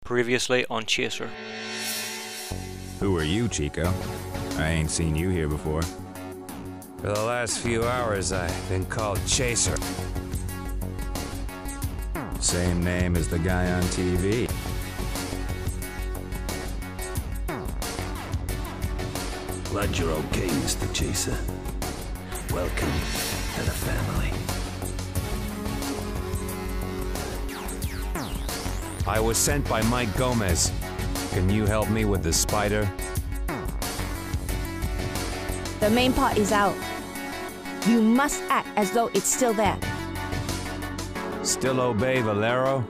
Previously on Chaser. Who are you, Chico? I ain't seen you here before. For the last few hours, I've been called Chaser. Same name as the guy on TV. Glad you're okay, Mr. Chaser. Welcome to the family. I was sent by Mike Gomez. Can you help me with the spider? The main part is out. You must act as though it's still there. Still obey Valero?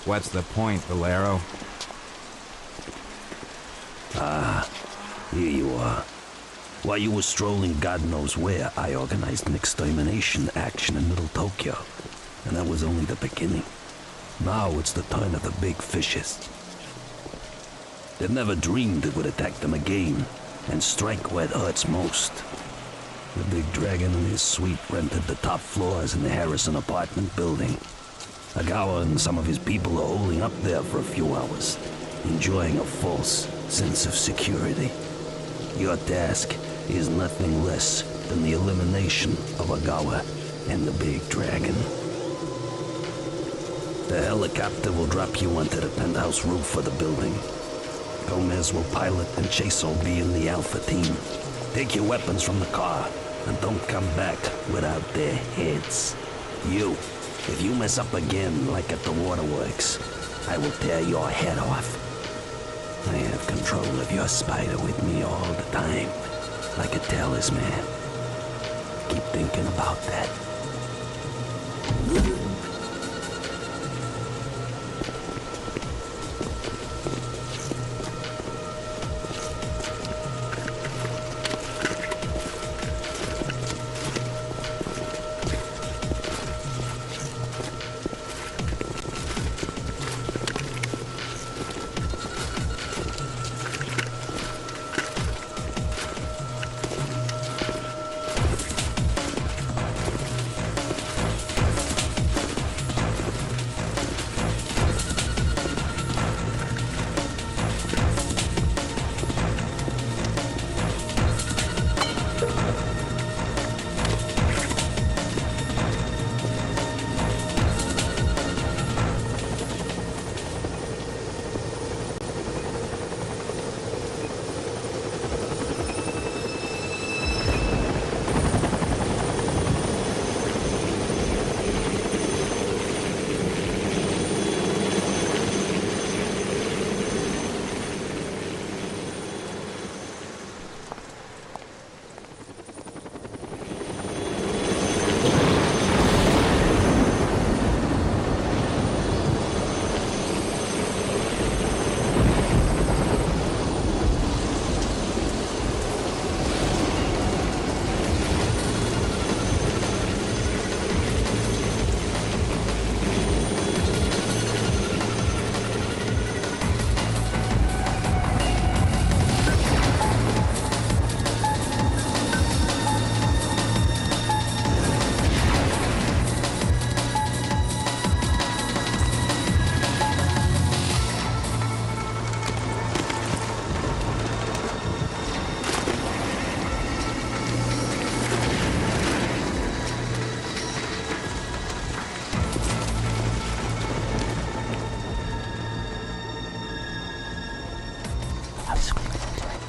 What's the point, Valero? Here you are. While you were strolling God knows where, I organized an extermination action in Little Tokyo. And that was only the beginning. Now it's the turn of the big fishes. They never dreamed it would attack them again, and strike where it hurts most. The big dragon and his suite rented the top floors in the Harrison apartment building. Agawa and some of his people are holding up there for a few hours, enjoying a false sense of security. Your task is nothing less than the elimination of Agawa and the big dragon. The helicopter will drop you onto the penthouse roof of the building. Gomez will pilot and Chase will be in the Alpha team. Take your weapons from the car and don't come back without their heads. If you mess up again, like at the waterworks, I will tear your head off. I have control of your spider with me all the time, like a talisman. Keep thinking about that.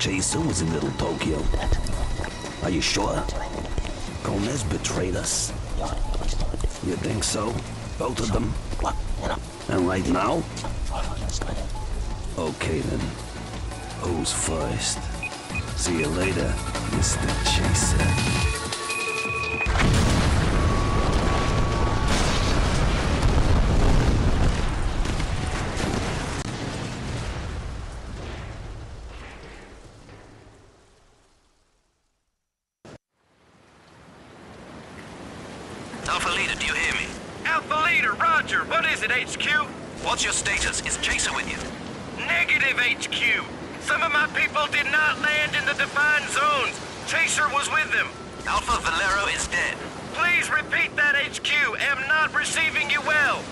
Chaser was in Little Tokyo. Are you sure? Gomez betrayed us. You think so? Both of them? And right now? Okay then. Who's first? See you later, Mr. Chaser. Alpha Leader, do you hear me? Alpha Leader, Roger. What is it, HQ? What's your status? Is Chaser with you? Negative, HQ. Some of my people did not land in the defined zones. Chaser was with them. Alpha Valero is dead. Please repeat that, HQ. Am not receiving you well.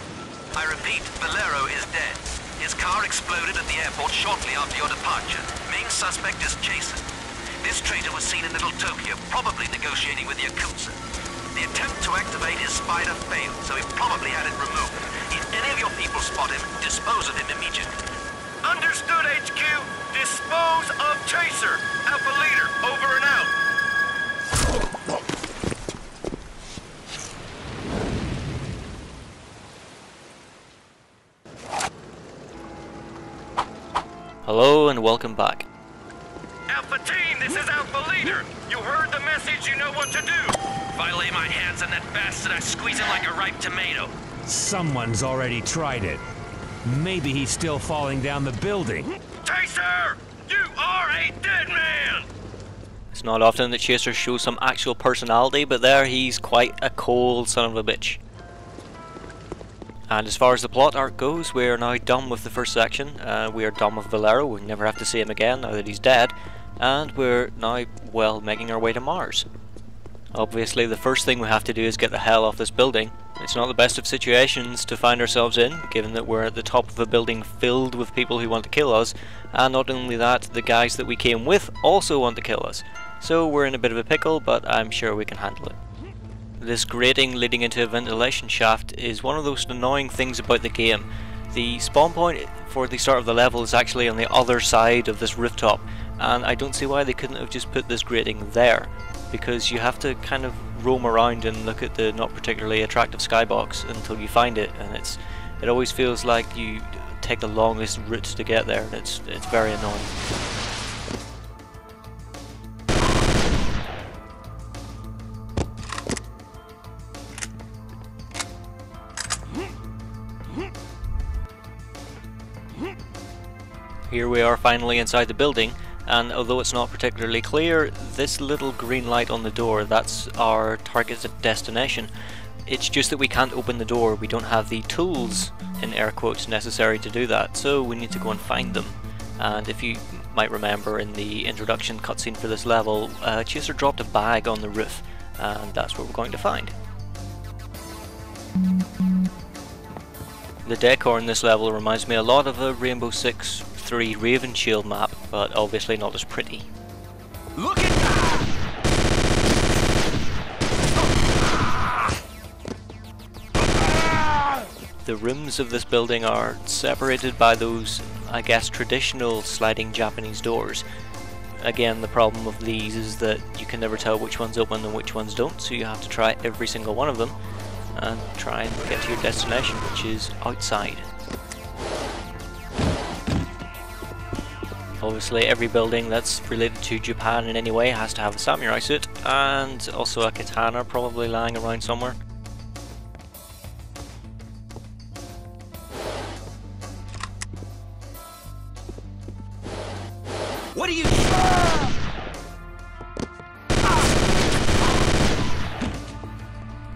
I repeat, Valero is dead. His car exploded at the airport shortly after your departure. Main suspect is Chaser. This traitor was seen in Little Tokyo, probably negotiating with the Yakuza. The attempt to activate his spider failed, so he probably had it removed. If any of your people spot him, dispose of him immediately. Understood, HQ. Dispose of Chaser. Alpha Leader, over and out. Hello and welcome back. Alpha Team, this is Alpha Leader. You heard the message, you know what to do. If I lay my hands on that bastard, I squeeze him like a ripe tomato. Someone's already tried it. Maybe he's still falling down the building. Chaser! You are a dead man! It's not often that Chaser shows some actual personality, but there he's quite a cold son of a bitch. And as far as the plot arc goes, we are now done with the first section. We are done with Valero, we never have to see him again now that he's dead. And we're now, well, making our way to Mars. Obviously the first thing we have to do is get the hell off this building. It's not the best of situations to find ourselves in, given that we're at the top of a building filled with people who want to kill us, and not only that, the guys that we came with also want to kill us. So we're in a bit of a pickle, but I'm sure we can handle it. This grating leading into a ventilation shaft is one of those annoying things about the game. The spawn point for the start of the level is actually on the other side of this rooftop, and I don't see why they couldn't have just put this grating there, because you have to kind of roam around and look at the not particularly attractive skybox until you find it, and it always feels like you take the longest route to get there, and it's very annoying. Here we are finally inside the building, and although it's not particularly clear, this little green light on the door, that's our targeted destination. It's just that we can't open the door, we don't have the tools, in air quotes, necessary to do that, so we need to go and find them. And if you might remember in the introduction cutscene for this level, Chaser dropped a bag on the roof, and that's what we're going to find. The decor in this level reminds me a lot of a Rainbow Six 3 Raven Shield map, but obviously not as pretty. Look at that! The rooms of this building are separated by those, I guess, traditional sliding Japanese doors. Again, the problem of these is that you can never tell which ones open and which ones don't, so you have to try every single one of them and try and get to your destination, which is outside. Obviously every building that's related to Japan in any way has to have a samurai suit, and also a katana probably lying around somewhere. What are you...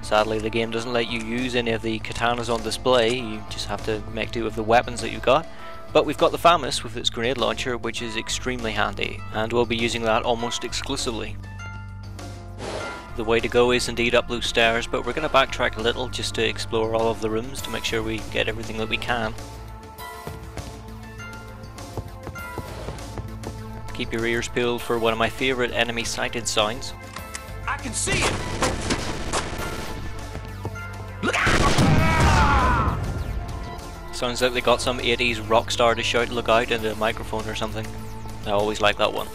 Sadly the game doesn't let you use any of the katanas on display, you just have to make do with the weapons that you've got. But we've got the FAMAS with its grenade launcher, which is extremely handy, and we'll be using that almost exclusively. The way to go is indeed up those stairs, but we're going to backtrack a little just to explore all of the rooms to make sure we get everything that we can. Keep your ears peeled for one of my favourite enemy sighted sounds. I can see it! Look out! Sounds like they got some 80s rock star to shout "look out" into a microphone or something. I always like that one.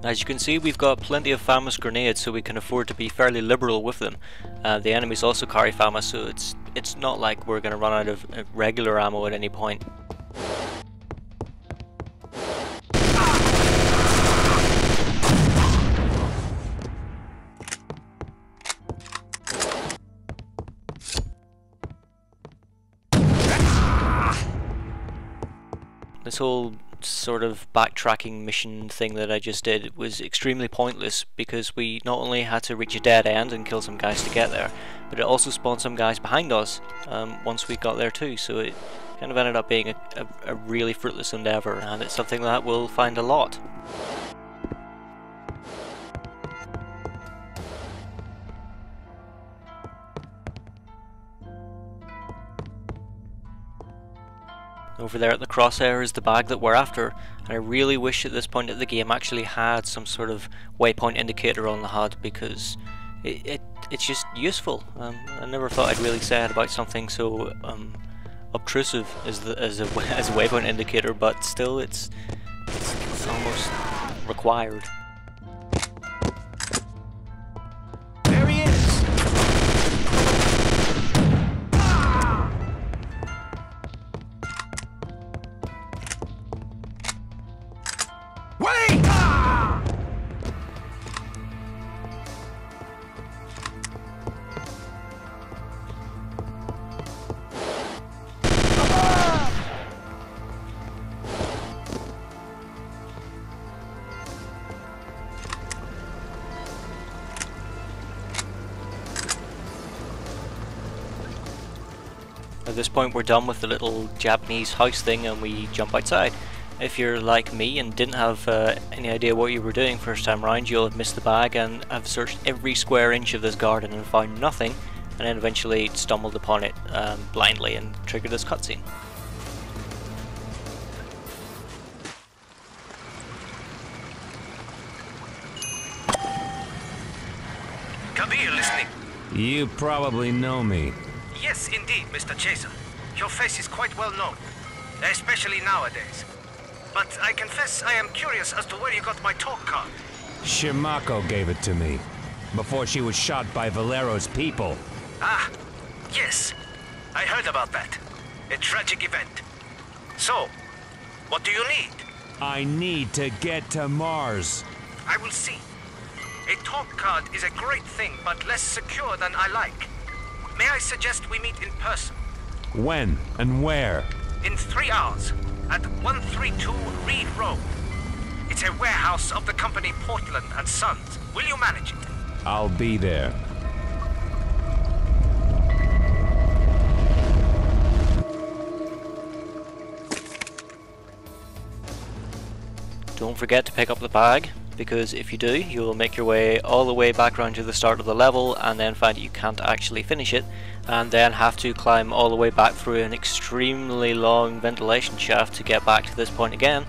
As you can see, we've got plenty of FAMAS grenades, so we can afford to be fairly liberal with them. The enemies also carry FAMAS, so it's not like we're going to run out of regular ammo at any point. This whole sort of backtracking mission thing that I just did was extremely pointless, because we not only had to reach a dead end and kill some guys to get there, but it also spawned some guys behind us once we got there too, so it kind of ended up being a really fruitless endeavour, and it's something that we'll find a lot. Over there at the crosshair is the bag that we're after, and I really wish at this point of the game actually had some sort of waypoint indicator on the HUD, because it's just useful. I never thought I'd really say it about something so obtrusive as a waypoint indicator, but still it's almost required. There he is! Wait! At this point we're done with the little Japanese house thing and we jump outside. If you're like me and didn't have any idea what you were doing first time round, you'll have missed the bag and have searched every square inch of this garden and found nothing, and then eventually stumbled upon it blindly and triggered this cutscene. Kabir listening. You probably know me. Yes, indeed, Mr. Chaser. Your face is quite well known, especially nowadays. But I confess I am curious as to where you got my talk card. Shimako gave it to me, before she was shot by Valero's people. Ah, yes. I heard about that. A tragic event. So, what do you need? I need to get to Mars. I will see. A talk card is a great thing, but less secure than I like. May I suggest we meet in person? When and where? In 3 hours, at 132 Reed Road. It's a warehouse of the company Portland and Sons. Will you manage it? I'll be there. Don't forget to pick up the bag, because if you do, you'll make your way all the way back around to the start of the level and then find that you can't actually finish it, and then have to climb all the way back through an extremely long ventilation shaft to get back to this point again,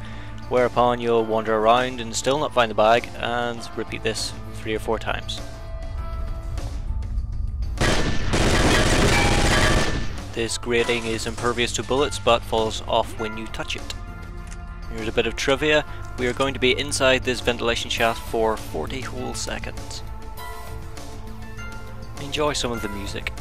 whereupon you'll wander around and still not find the bag, and repeat this 3 or 4 times. This grating is impervious to bullets but falls off when you touch it. Here's a bit of trivia. We are going to be inside this ventilation shaft for 40 whole seconds. Enjoy some of the music.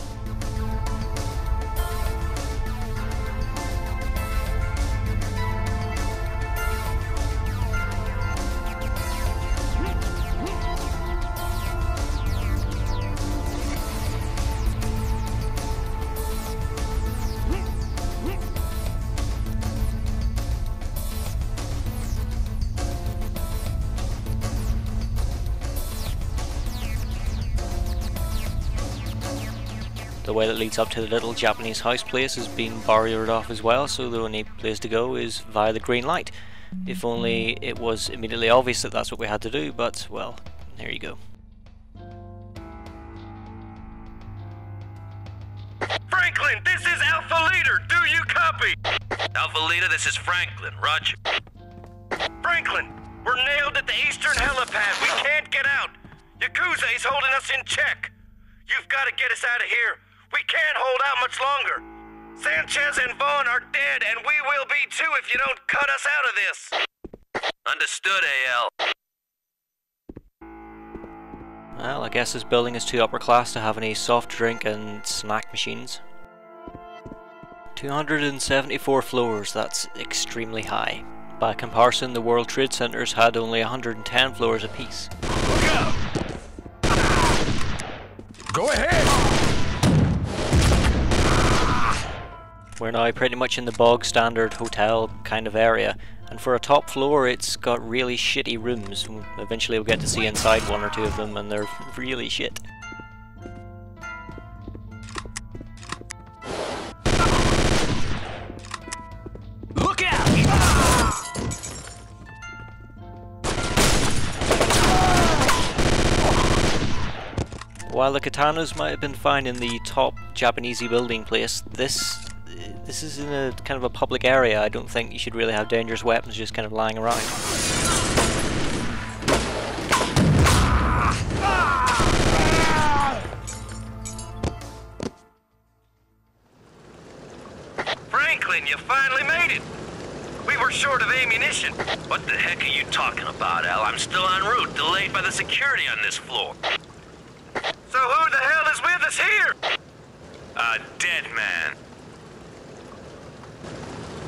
The way that leads up to the little Japanese house place has been barriered off as well, so the only place to go is via the green light. If only it was immediately obvious that that's what we had to do, but, well, there you go. Franklin, this is Alpha Leader. Do you copy? Alpha Leader, this is Franklin. Roger. Franklin, we're nailed at the eastern helipad. We can't get out. Yakuza is holding us in check. You've got to get us out of here. We can't hold out much longer. Sanchez and Vaughn are dead, and we will be too if you don't cut us out of this. Understood, AL. Well, I guess this building is too upper class to have any soft drink and snack machines. 274 floors, that's extremely high. By comparison, the World Trade Centers had only 110 floors apiece. Look out! Go ahead! We're now pretty much in the bog standard hotel kind of area, and for a top floor it's got really shitty rooms. Eventually we'll get to see inside one or two of them, and they're really shit. Look out! While the katanas might have been fine in the top Japanesey building place, this is in a kind of a public area. I don't think you should really have dangerous weapons just kind of lying around. Franklin, you finally made it! We were short of ammunition. What the heck are you talking about, Al? I'm still en route, delayed by the security on this floor. So who the hell is with us here? A dead man.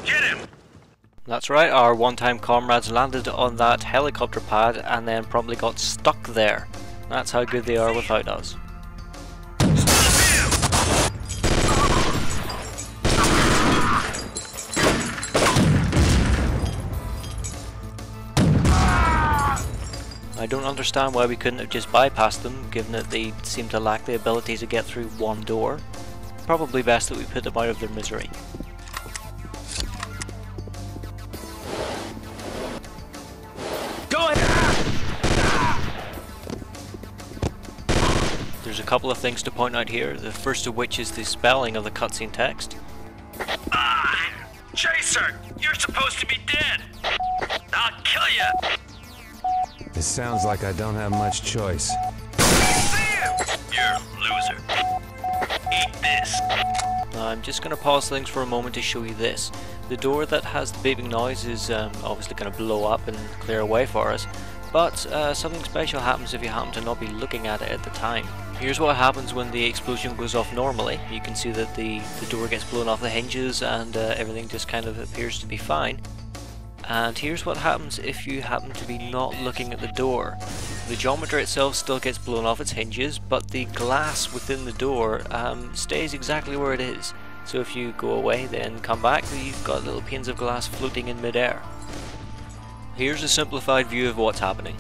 Get him! That's right, our one-time comrades landed on that helicopter pad and then probably got stuck there. That's how good they are without us. I don't understand why we couldn't have just bypassed them, given that they seem to lack the ability to get through one door. Probably best that we put them out of their misery. Go ahead! There's a couple of things to point out here, the first of which is the spelling of the cutscene text. Ah! Chaser! You're supposed to be dead! I'll kill you! It sounds like I don't have much choice. You're a loser. Eat this. Now, I'm just going to pause things for a moment to show you this. The door that has the beeping noise is obviously going to blow up and clear away for us, but something special happens if you happen to not be looking at it at the time. Here's what happens when the explosion goes off normally. You can see that the door gets blown off the hinges and everything just kind of appears to be fine. And here's what happens if you happen to be not looking at the door. The geometer itself still gets blown off its hinges, but the glass within the door stays exactly where it is. So if you go away then come back, you've got little panes of glass floating in midair. Here's a simplified view of what's happening.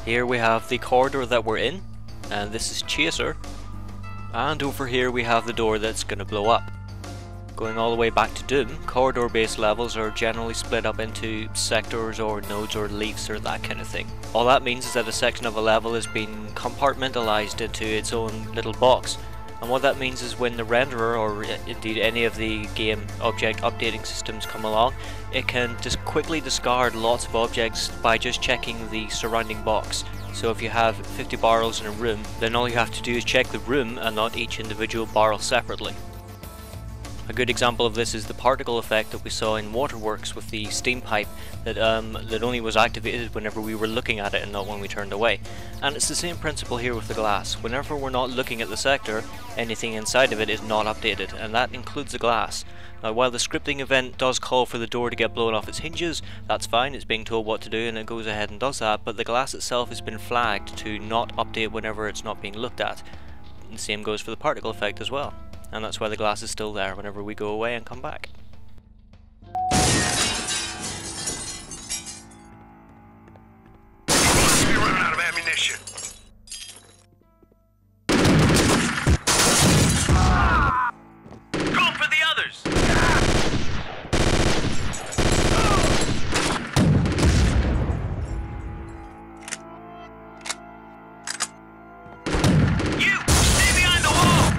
Here we have the corridor that we're in, and this is Chaser. And over here we have the door that's going to blow up. Going all the way back to Doom, corridor-based levels are generally split up into sectors or nodes or leaves or that kind of thing. All that means is that a section of a level has been compartmentalized into its own little box. And what that means is when the renderer, or indeed any of the game object updating systems come along, it can just quickly discard lots of objects by just checking the surrounding box. So if you have 50 barrels in a room, then all you have to do is check the room and not each individual barrel separately. A good example of this is the particle effect that we saw in Waterworks with the steam pipe that only was activated whenever we were looking at it and not when we turned away. And it's the same principle here with the glass. Whenever we're not looking at the sector, anything inside of it is not updated, and that includes the glass. Now while the scripting event does call for the door to get blown off its hinges, that's fine, it's being told what to do and it goes ahead and does that, but the glass itself has been flagged to not update whenever it's not being looked at. And the same goes for the particle effect as well. And that's why the glass is still there whenever we go away and come back. We're running out of ammunition. Go for the others! You! Stay behind the wall!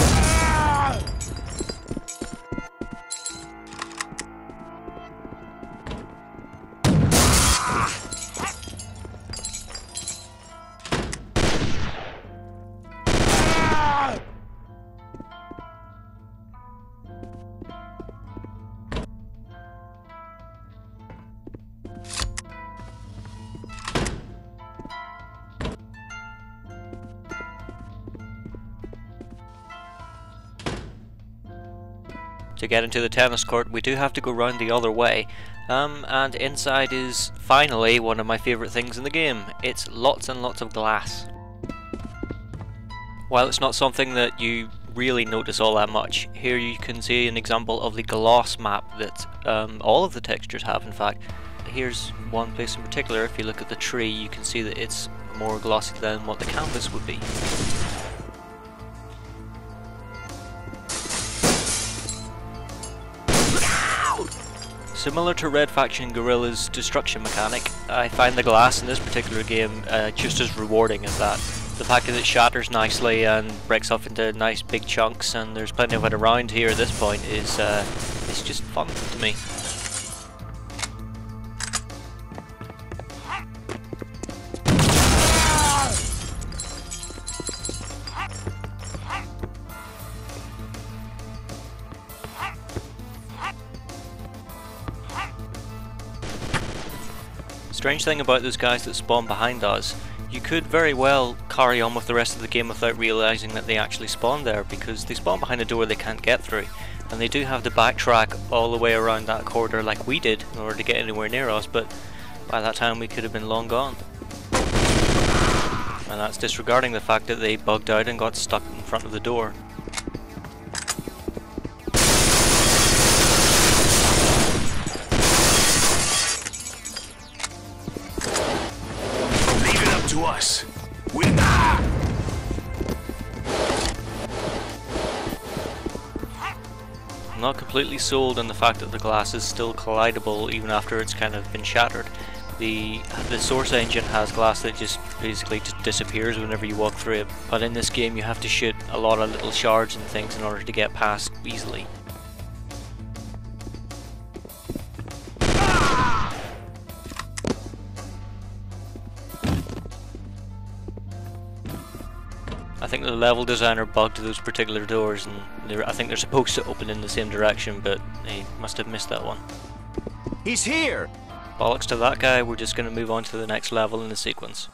To get into the tennis court, we do have to go round the other way. And inside is finally one of my favourite things in the game. It's lots and lots of glass. While it's not something that you really notice all that much, here you can see an example of the gloss map that all of the textures have, in fact. Here's one place in particular. If you look at the tree, you can see that it's more glossy than what the canvas would be. Similar to Red Faction Guerrilla's destruction mechanic, I find the glass in this particular game just as rewarding as that. The fact that it shatters nicely and breaks off into nice big chunks, and there's plenty of it around here at this point, is it's just fun to me. Strange thing about those guys that spawn behind us, you could very well carry on with the rest of the game without realising that they actually spawn there, because they spawn behind a door they can't get through, and they do have to backtrack all the way around that corridor like we did in order to get anywhere near us, but by that time we could have been long gone. And that's disregarding the fact that they bugged out and got stuck in front of the door. To us. I'm not completely sold on the fact that the glass is still collidable even after it's kind of been shattered. The source engine has glass that just basically just disappears whenever you walk through it, but in this game you have to shoot a lot of little shards and things in order to get past easily. I think the level designer bugged those particular doors, and I think they're supposed to open in the same direction, but he must have missed that one. He's here! Bollocks to that guy, we're just going to move on to the next level in the sequence.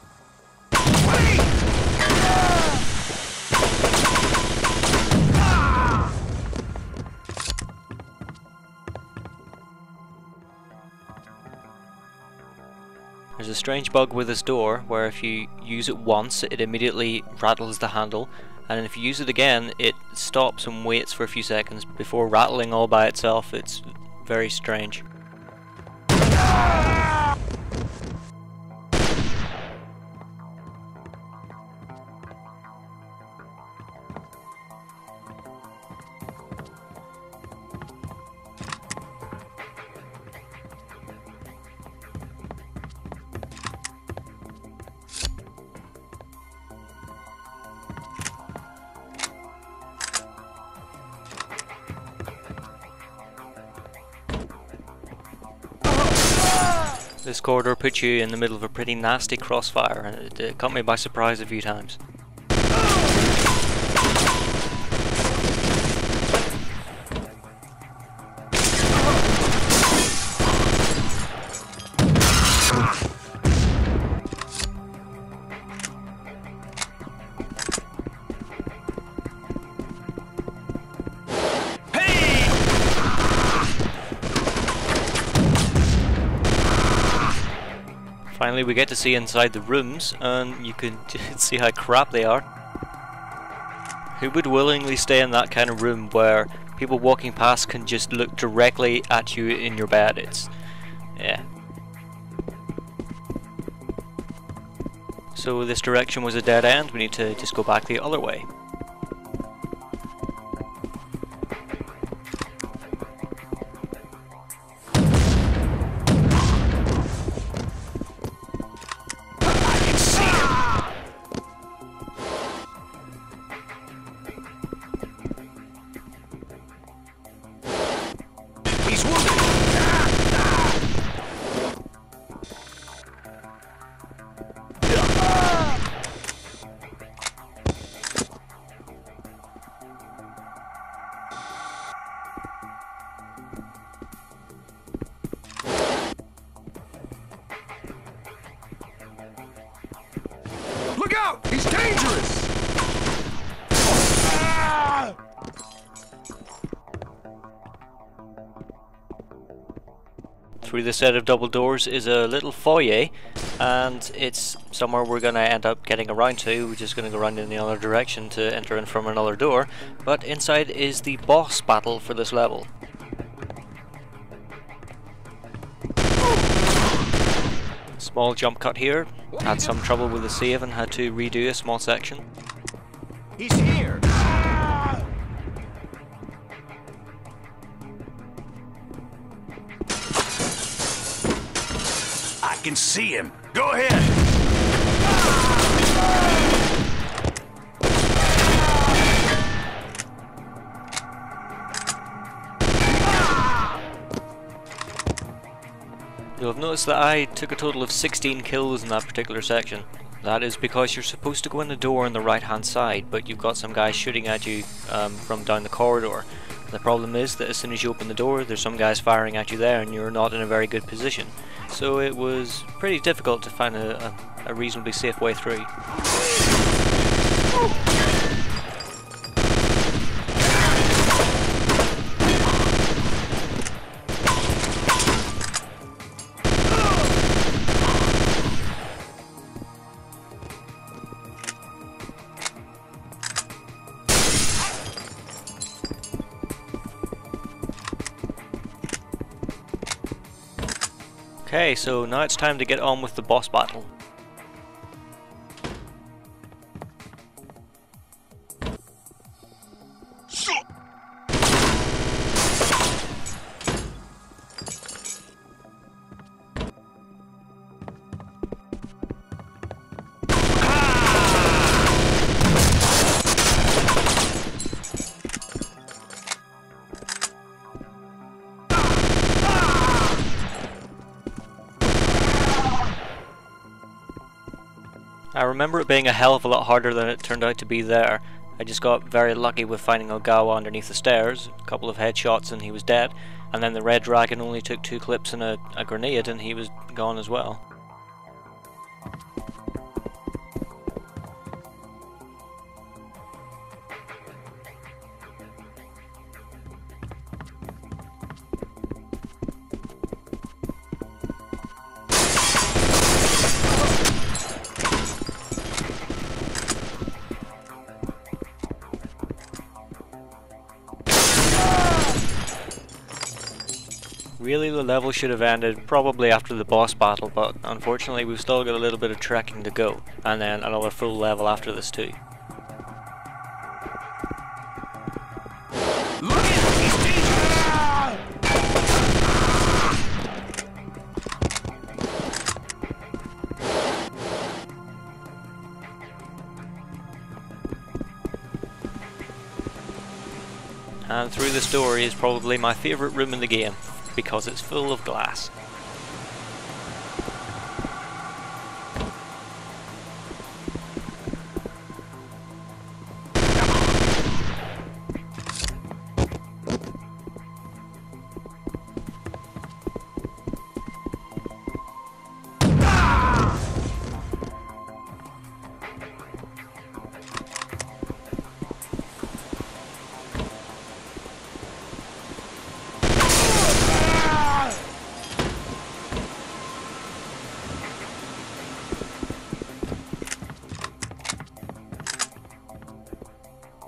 There's a strange bug with this door where if you use it once it immediately rattles the handle, and if you use it again it stops and waits for a few seconds before rattling all by itself. It's very strange. This corridor puts you in the middle of a pretty nasty crossfire, and it caught me by surprise a few times. Finally we get to see inside the rooms, and you can see how crap they are. Who would willingly stay in that kind of room where people walking past can just look directly at you in your bed? Yeah. So this direction was a dead end, we need to just go back the other way. Look out! He's dangerous! Through this set of double doors is a little foyer, and it's somewhere we're going to end up getting around to. We're just going to go around in the other direction to enter in from another door, but inside is the boss battle for this level. Small jump cut here, had some trouble with the save and had to redo a small section. He's here! I can see him. Go ahead! You'll have noticed that I took a total of 16 kills in that particular section. That is because you're supposed to go in the door on the right hand side, but you've got some guys shooting at you from down the corridor. The problem is that as soon as you open the door, there's some guys firing at you there and you're not in a very good position. So it was pretty difficult to find a reasonably safe way through. Okay, so now it's time to get on with the boss battle. I remember it being a hell of a lot harder than it turned out to be there. I just got very lucky with finding Ogawa underneath the stairs, a couple of headshots and he was dead, and then the red dragon only took 2 clips and a grenade and he was gone as well. Really, the level should have ended probably after the boss battle, but unfortunately we've still got a little bit of trekking to go, and then another full level after this too. Look at him! He's dangerous! And through this door is probably my favourite room in the game, because it's full of glass.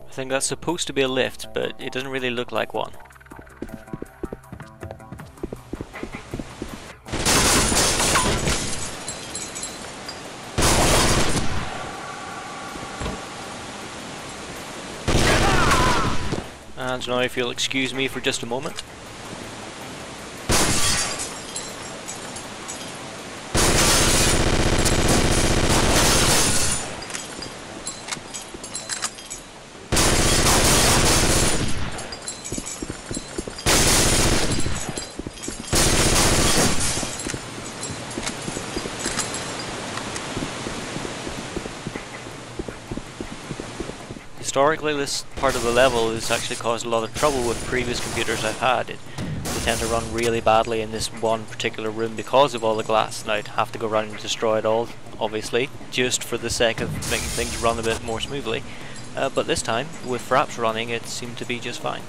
I think that's supposed to be a lift, but it doesn't really look like one. And now if you'll excuse me for just a moment. Historically, this part of the level has actually caused a lot of trouble with previous computers I've had. They tend to run really badly in this one particular room because of all the glass, and I'd have to go around and destroy it all, obviously, just for the sake of making things run a bit more smoothly. But this time, with Fraps running, it seemed to be just fine.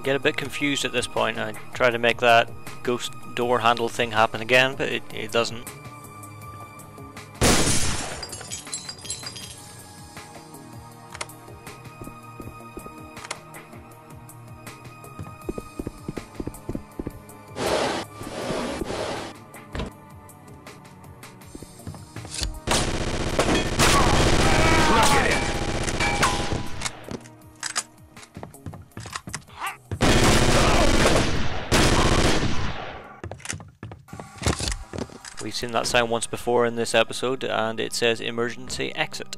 get a bit confused at this point. I try to make that ghost door handle thing happen again, but it doesn't. We've seen that sign once before in this episode, and it says emergency exit.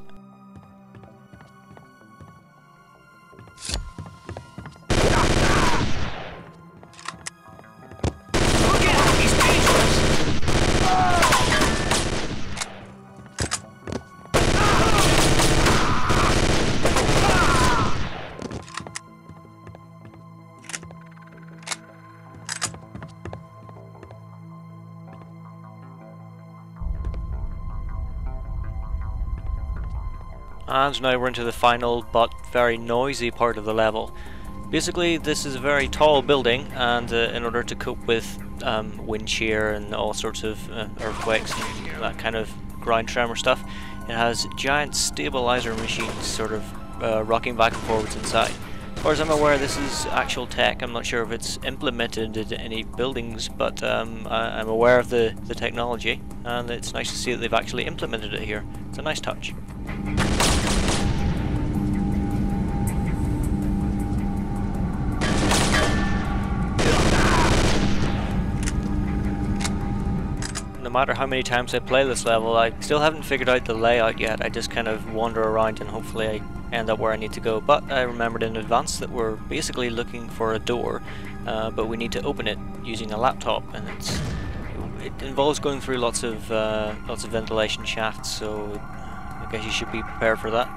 And now we're into the final but very noisy part of the level. Basically, this is a very tall building, and in order to cope with wind shear and all sorts of earthquakes and that kind of ground tremor stuff, it has giant stabilizer machines sort of rocking back and forwards inside. As far as I'm aware, this is actual tech. I'm not sure if it's implemented in any buildings, but I'm aware of the technology, and it's nice to see that they've actually implemented it here. It's a nice touch. No matter how many times I play this level, I still haven't figured out the layout yet. I just kind of wander around and hopefully I end up where I need to go. But I remembered in advance that we're basically looking for a door, but we need to open it using a laptop, and it involves going through lots of ventilation shafts, so I guess you should be prepared for that.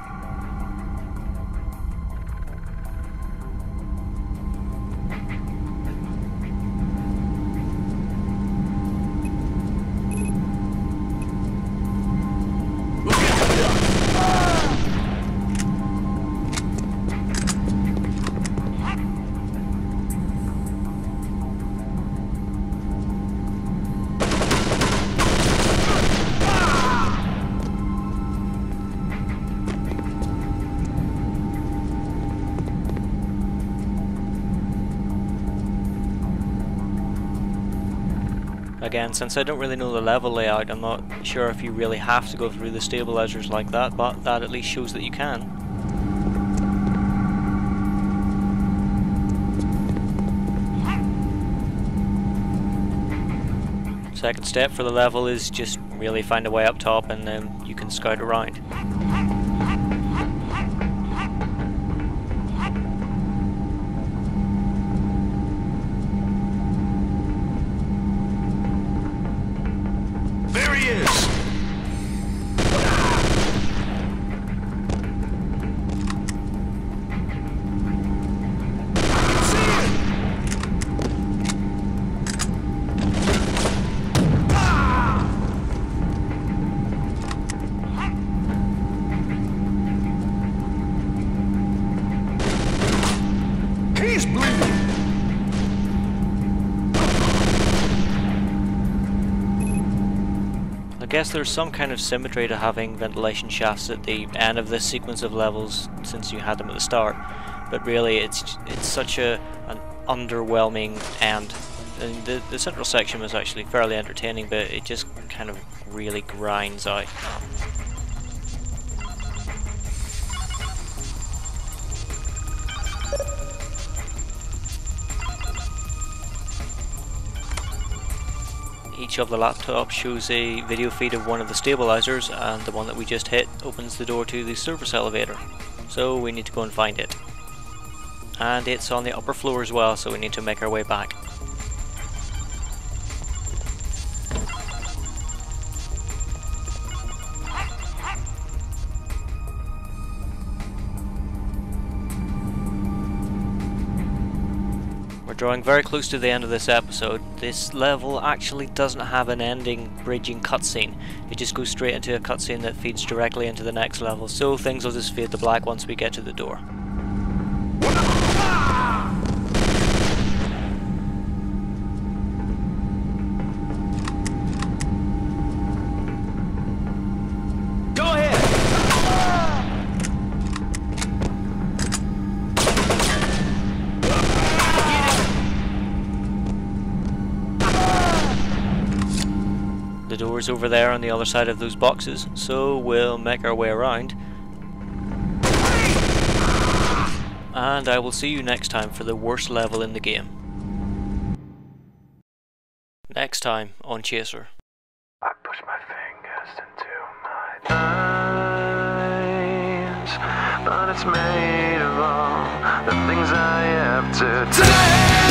Again, since I don't really know the level layout, I'm not sure if you really have to go through the stabilizers like that, but that at least shows that you can. Second step for the level is just really find a way up top, and then you can scout around. I guess there's some kind of symmetry to having ventilation shafts at the end of this sequence of levels since you had them at the start, but really it's such an underwhelming end. And the central section was actually fairly entertaining, but it just kind of really grinds out. Each of the laptops shows a video feed of one of the stabilizers, and the one that we just hit opens the door to the service elevator. So we need to go and find it. And it's on the upper floor as well, so we need to make our way back. Drawing very close to the end of this episode. This level actually doesn't have an ending bridging cutscene. It just goes straight into a cutscene that feeds directly into the next level, so things will just fade to black once we get to the door. tower's over there on the other side of those boxes, so we'll make our way around. And I will see you next time for the worst level in the game. Next time on Chaser. I push my fingers into my eyes, but it's made of all the things I have to tell.